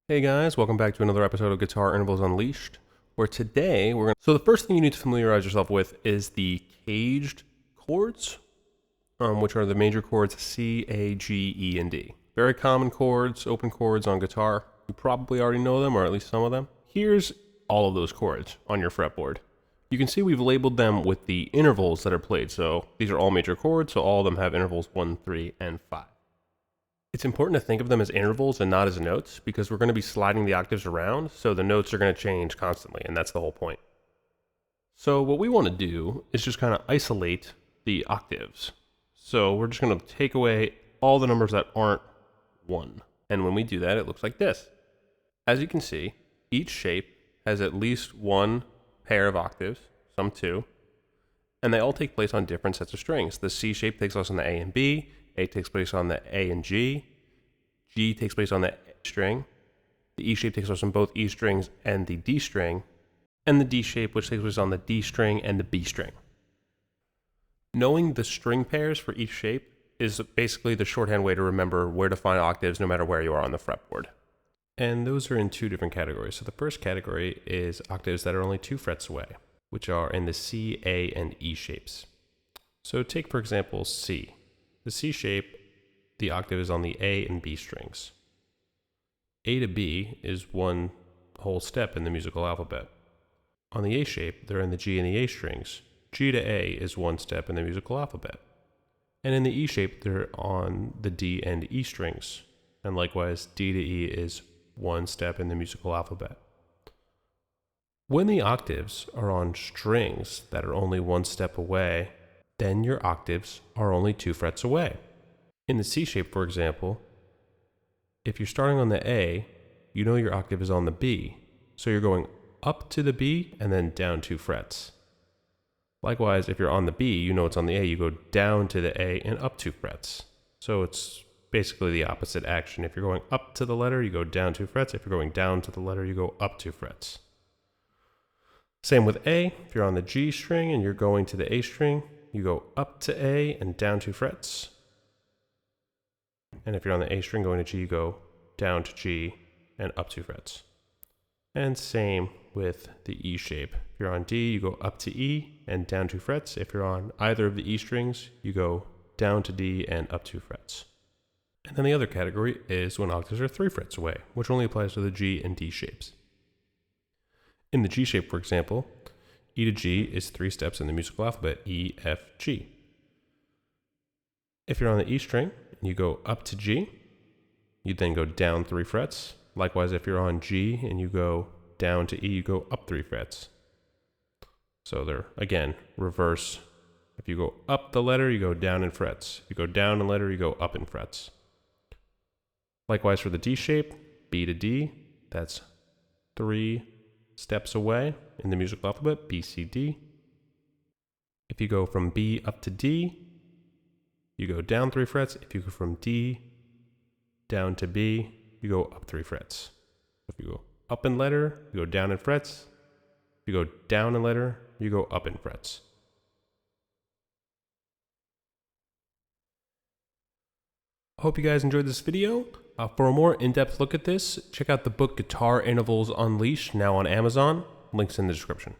Hey guys, welcome back to another episode of Guitar Intervals Unleashed, where today So the first thing you need to familiarize yourself with is the caged chords, which are the major chords C, A, G, E, and D. Very common chords, open chords on guitar. You probably already know them, or at least some of them. Here's all of those chords on your fretboard. You can see we've labeled them with the intervals that are played, so these are all major chords, so all of them have intervals 1, 3, and 5. It's important to think of them as intervals and not as notes because we're going to be sliding the octaves around, so the notes are going to change constantly, and that's the whole point. So what we want to do is just kind of isolate the octaves. So we're just going to take away all the numbers that aren't 1. And when we do that, it looks like this. As you can see, each shape has at least one pair of octaves, some 2, and they all take place on different sets of strings. The C shape takes place on the A and B, A takes place on the A and G, G takes place on the A string, the E shape takes place on both E strings and the D string, and the D shape which takes place on the D string and the B string. Knowing the string pairs for each shape is basically the shorthand way to remember where to find octaves no matter where you are on the fretboard. And those are in 2 different categories. So the first category is octaves that are only 2 frets away, which are in the C, A, and E shapes. So take for example C. The C shape, the octave is on the A and B strings. A to B is one whole step in the musical alphabet. On the A shape, they're in the G and the A strings. G to A is one step in the musical alphabet. And in the E shape, they're on the D and E strings. And likewise, D to E is one step in the musical alphabet. When the octaves are on strings that are only one step away, then your octaves are only 2 frets away. In the C shape, for example, if you're starting on the A, you know your octave is on the B, so you're going up to the B and then down 2 frets. Likewise, if you're on the B, you know it's on the A, you go down to the A and up 2 frets. So it's basically the opposite action. If you're going up to the letter, you go down 2 frets. If you're going down to the letter, you go up 2 frets. Same with A. If you're on the G string and you're going to the A string, you go up to A and down 2 frets. And if you're on the A string going to G, you go down to G and up 2 frets. And same with the E shape. If you're on D, you go up to E and down 2 frets. If you're on either of the E strings, you go down to D and up 2 frets. And then the other category is when octaves are 3 frets away, which only applies to the G and D shapes. In the G shape, for example, E to G is 3 steps in the musical alphabet, E, F, G. If you're on the E string and you go up to G, you then go down 3 frets. Likewise, if you're on G and you go down to E, you go up 3 frets. So they're, again, reverse. If you go up the letter, you go down in frets. If you go down a letter, you go up in frets. Likewise for the D shape, B to D, that's 3 steps away in the musical alphabet, B, C, D. If you go from B up to D, you go down 3 frets. If you go from D down to B, you go up 3 frets. If you go up in letter, you go down in frets. If you go down in letter, you go up in frets. I hope you guys enjoyed this video. For a more in-depth look at this, check out the book Guitar Intervals Unleashed, now on Amazon. Links in the description.